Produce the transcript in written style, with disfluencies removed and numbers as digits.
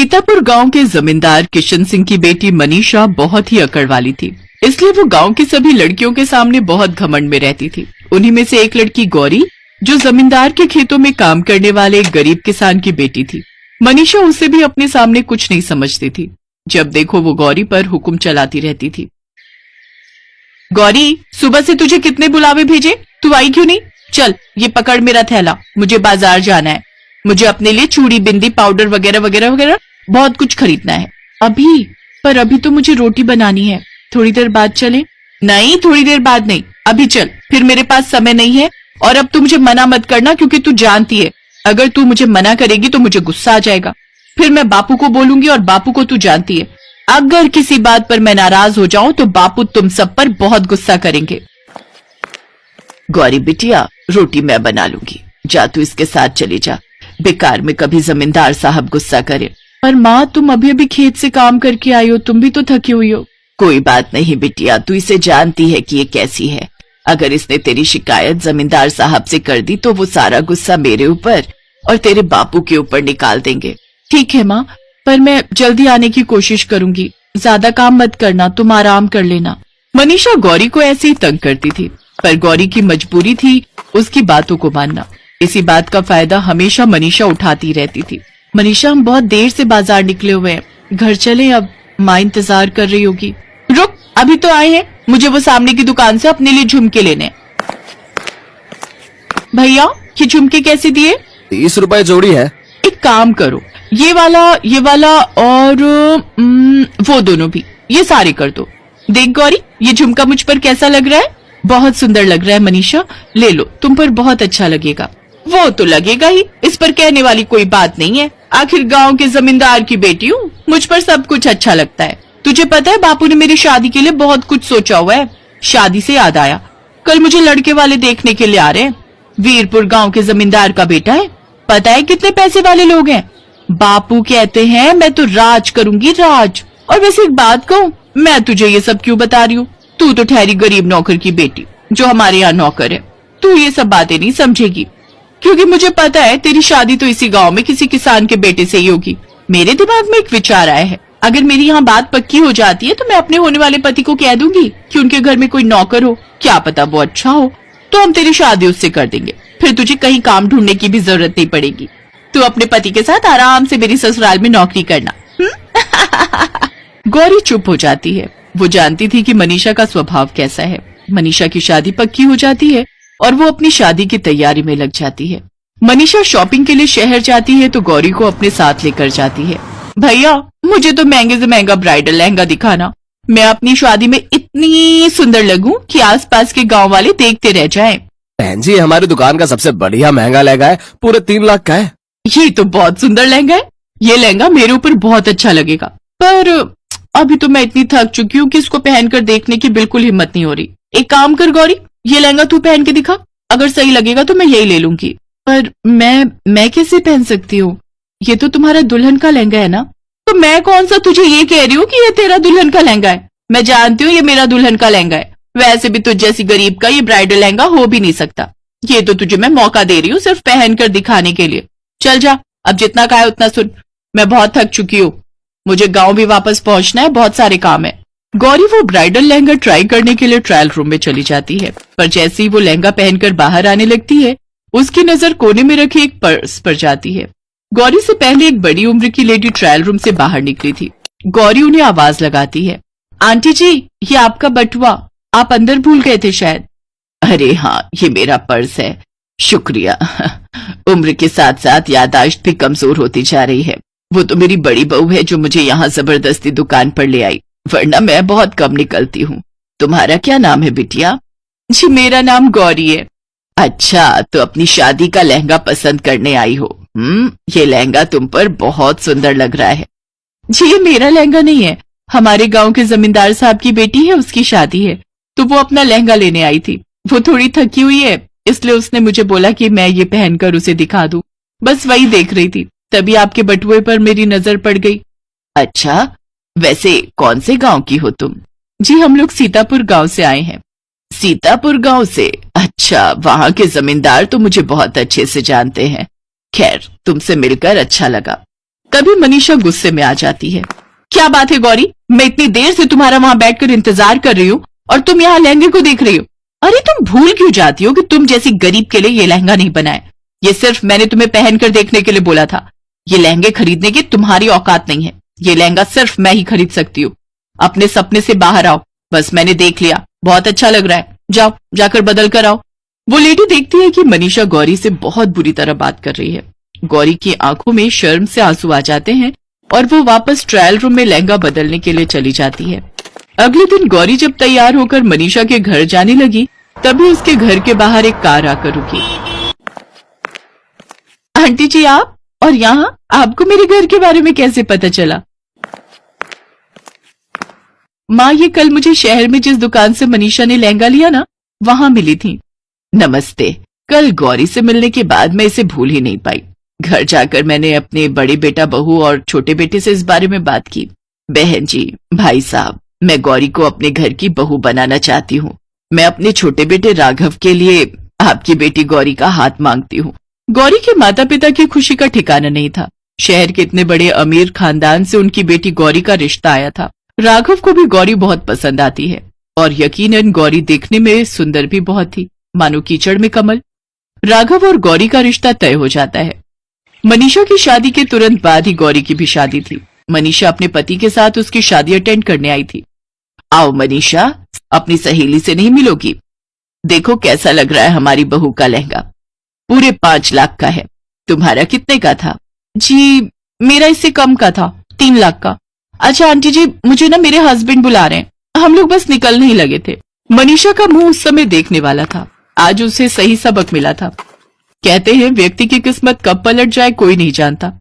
सीतापुर गांव के जमींदार किशन सिंह की बेटी मनीषा बहुत ही अकड़ वाली थी, इसलिए वो गांव की सभी लड़कियों के सामने बहुत घमंड में रहती थी। उन्हीं में से एक लड़की गौरी, जो जमींदार के खेतों में काम करने वाले एक गरीब किसान की बेटी थी। मनीषा उसे भी अपने सामने कुछ नहीं समझती थी। जब देखो वो गौरी पर हुक्म चलाती रहती थी। गौरी, सुबह से तुझे कितने बुलावे भेजे, तू आई क्यों नहीं? चल ये पकड़ मेरा थैला, मुझे बाजार जाना है। मुझे अपने लिए चूड़ी, बिंदी, पाउडर वगैरह वगैरह वगैरह बहुत कुछ खरीदना है। अभी तो मुझे रोटी बनानी है, थोड़ी देर बाद चले? नहीं, थोड़ी देर बाद नहीं, अभी चल, फिर मेरे पास समय नहीं है। और अब तू मुझे मना मत करना, क्योंकि तू जानती है अगर तू मुझे मना करेगी तो मुझे गुस्सा आ जाएगा, फिर मैं बापू को बोलूंगी, और बापू को तू जानती है अगर किसी बात पर मैं नाराज हो जाऊं तो बापू तुम सब पर बहुत गुस्सा करेंगे। गौरी बिटिया, रोटी मैं बना लूंगी, जा तू इसके साथ चली जा, बेकार में कभी जमींदार साहब गुस्सा करे। पर माँ, तुम अभी अभी खेत से काम करके आई हो, तुम भी तो थकी हुई हो। कोई बात नहीं बिटिया, तू इसे जानती है कि ये कैसी है। अगर इसने तेरी शिकायत जमींदार साहब से कर दी तो वो सारा गुस्सा मेरे ऊपर और तेरे बापू के ऊपर निकाल देंगे। ठीक है माँ, पर मैं जल्दी आने की कोशिश करूंगी, ज्यादा काम मत करना, तुम आराम कर लेना। मनीषा गौरी को ऐसे ही तंग करती थी, पर गौरी की मजबूरी थी उसकी बातों को मानना। इसी बात का फायदा हमेशा मनीषा उठाती रहती थी। मनीषा, हम बहुत देर से बाजार निकले हुए हैं, घर चले, अब माँ इंतजार कर रही होगी। रुक, अभी तो आए हैं, मुझे वो सामने की दुकान से अपने लिए झुमके लेने। भैया, ये झुमके कैसे दिए? 30 रुपए जोड़ी है। एक काम करो, ये वाला और वो दोनों भी, ये सारे कर दो। देख गौरी, ये झुमका मुझ पर कैसा लग रहा है? बहुत सुंदर लग रहा है मनीषा, ले लो, तुम पर बहुत अच्छा लगेगा। वो तो लगेगा ही, इस पर कहने वाली कोई बात नहीं है, आखिर गांव के जमींदार की बेटी हूँ, मुझ पर सब कुछ अच्छा लगता है। तुझे पता है बापू ने मेरी शादी के लिए बहुत कुछ सोचा हुआ है। शादी से याद आया, कल मुझे लड़के वाले देखने के लिए आ रहे हैं। वीरपुर गांव के जमींदार का बेटा है, पता है कितने पैसे वाले लोग हैं। बापू कहते हैं मैं तो राज करूंगी, राज। और वैसे एक बात कहूँ, मैं तुझे ये सब क्यों बता रही हूँ? तू तो ठहरी गरीब नौकर की बेटी, जो हमारे यहाँ नौकर है। तू ये सब बातें नहीं समझेगी, क्योंकि मुझे पता है तेरी शादी तो इसी गांव में किसी किसान के बेटे से ही होगी। मेरे दिमाग में एक विचार आया है, अगर मेरी यहाँ बात पक्की हो जाती है तो मैं अपने होने वाले पति को कह दूंगी कि उनके घर में कोई नौकर हो, क्या पता वो अच्छा हो, तो हम तेरी शादी उससे कर देंगे। फिर तुझे कहीं काम ढूंढने की भी जरूरत नहीं पड़ेगी। तू अपने पति के साथ आराम से मेरी ससुराल में नौकरी करना। गौरी चुप हो जाती है। वो जानती थी कि मनीषा का स्वभाव कैसा है। मनीषा की शादी पक्की हो जाती है और वो अपनी शादी की तैयारी में लग जाती है। मनीषा शॉपिंग के लिए शहर जाती है तो गौरी को अपने साथ लेकर जाती है। भैया, मुझे तो महंगे से महंगा ब्राइडल लहंगा दिखाना, मैं अपनी शादी में इतनी सुंदर लगूं कि आसपास के गांव वाले देखते रह जाएं। बहन जी, हमारी दुकान का सबसे बढ़िया महंगा लहंगा है, पूरे 3 लाख का है। ये तो बहुत सुंदर लहंगा है, ये लहंगा मेरे ऊपर बहुत अच्छा लगेगा, पर अभी तो मैं इतनी थक चुकी हूँ कि इसको पहनकर देखने की बिल्कुल हिम्मत नहीं हो रही। एक काम कर गौरी, ये लहंगा तू पहन के दिखा, अगर सही लगेगा तो मैं यही ले लूंगी। पर मैं कैसे पहन सकती हूँ? ये तो तुम्हारा दुल्हन का लहंगा है ना? तो मैं कौन सा तुझे ये कह रही हूँ कि ये तेरा दुल्हन का लहंगा है? मैं जानती हूँ ये मेरा दुल्हन का लहंगा है। वैसे भी तुझ जैसी गरीब का ये ब्राइडल लहंगा हो भी नहीं सकता। ये तो तुझे मैं मौका दे रही हूँ सिर्फ पहन कर दिखाने के लिए। चल जा, अब जितना कहा उतना सुन, मैं बहुत थक चुकी हूँ, मुझे गाँव भी वापस पहुंचना है, बहुत सारे काम है। गौरी वो ब्राइडल लहंगा ट्राई करने के लिए ट्रायल रूम में चली जाती है, पर जैसे ही वो लहंगा पहनकर बाहर आने लगती है उसकी नजर कोने में रखे एक पर्स पर जाती है। गौरी से पहले एक बड़ी उम्र की लेडी ट्रायल रूम से बाहर निकली थी। गौरी उन्हें आवाज लगाती है, आंटी जी, ये आपका बटुआ, आप अंदर भूल गए थे शायद। अरे हाँ, ये मेरा पर्स है, शुक्रिया। उम्र के साथ साथ याददाश्त भी कमजोर होती जा रही है। वो तो मेरी बड़ी बहू है जो मुझे यहाँ जबरदस्ती दुकान पर ले आई, वरना मैं बहुत कम निकलती हूँ। तुम्हारा क्या नाम है बिटिया? जी, मेरा नाम गौरी है। अच्छा, तो अपनी शादी का लहंगा पसंद करने आई हो। ये लहंगा तुम पर बहुत सुंदर लग रहा है। जी, ये मेरा लहंगा नहीं है, हमारे गांव के जमींदार साहब की बेटी है, उसकी शादी है, तो वो अपना लहंगा लेने आई थी। वो थोड़ी थकी हुई है, इसलिए उसने मुझे बोला कि मैं ये पहनकर उसे दिखा दूं। बस वही देख रही थी, तभी आपके बटुए पर मेरी नजर पड़ गई। अच्छा, वैसे कौन से गांव की हो तुम? जी, हम लोग सीतापुर गांव से आए हैं। सीतापुर गांव से? अच्छा, वहां के जमींदार तो मुझे बहुत अच्छे से जानते हैं। खैर, तुमसे मिलकर अच्छा लगा। तभी मनीषा गुस्से में आ जाती है। क्या बात है गौरी, मैं इतनी देर से तुम्हारा वहां बैठकर इंतजार कर रही हूँ और तुम यहाँ लहंगे को देख रही हो। अरे तुम भूल क्यों जाती हो कि तुम जैसी गरीब के लिए ये लहंगा नहीं बनाए। ये सिर्फ मैंने तुम्हें पहनकर देखने के लिए बोला था। ये लहंगे खरीदने की तुम्हारी औकात नहीं है। ये लहंगा सिर्फ मैं ही खरीद सकती हूँ। अपने सपने से बाहर आओ। बस मैंने देख लिया, बहुत अच्छा लग रहा है, जाओ जाकर बदल कर आओ। वो लेडी देखती है कि मनीषा गौरी से बहुत बुरी तरह बात कर रही है। गौरी की आंखों में शर्म से आंसू आ जाते हैं और वो वापस ट्रायल रूम में लहंगा बदलने के लिए चली जाती है। अगले दिन गौरी जब तैयार होकर मनीषा के घर जाने लगी, तभी उसके घर के बाहर एक कार आकर रुकी। आंटी जी आप, और यहाँ आपको मेरे घर के बारे में कैसे पता चला? माँ, ये कल मुझे शहर में जिस दुकान से मनीषा ने लहंगा लिया ना, वहां मिली थी। नमस्ते। कल गौरी से मिलने के बाद मैं इसे भूल ही नहीं पाई। घर जाकर मैंने अपने बड़े बेटा बहू और छोटे बेटे से इस बारे में बात की। बहन जी, भाई साहब, मैं गौरी को अपने घर की बहू बनाना चाहती हूँ। मैं अपने छोटे बेटे राघव के लिए आपकी बेटी गौरी का हाथ मांगती हूँ। गौरी के माता पिता की खुशी का ठिकाना नहीं था। शहर के इतने बड़े अमीर खानदान से उनकी बेटी गौरी का रिश्ता आया था। राघव को भी गौरी बहुत पसंद आती है और यकीनन गौरी देखने में सुंदर भी बहुत थी, मानो कीचड़ में कमल। राघव और गौरी का रिश्ता तय हो जाता है। मनीषा की शादी के तुरंत बाद ही गौरी की भी शादी थी। मनीषा अपने पति के साथ उसकी शादी अटेंड करने आई थी। आओ मनीषा, अपनी सहेली से नहीं मिलोगी? देखो कैसा लग रहा है हमारी बहू का लहंगा। पूरे 5 लाख का है। तुम्हारा कितने का था? जी मेरा इससे कम का था, 3 लाख का। अच्छा आंटी जी, मुझे ना मेरे हस्बैंड बुला रहे हैं, हम लोग बस निकलने ही लगे थे। मनीषा का मुंह उस समय देखने वाला था। आज उसे सही सबक मिला था। कहते हैं व्यक्ति की किस्मत कब पलट जाए कोई नहीं जानता।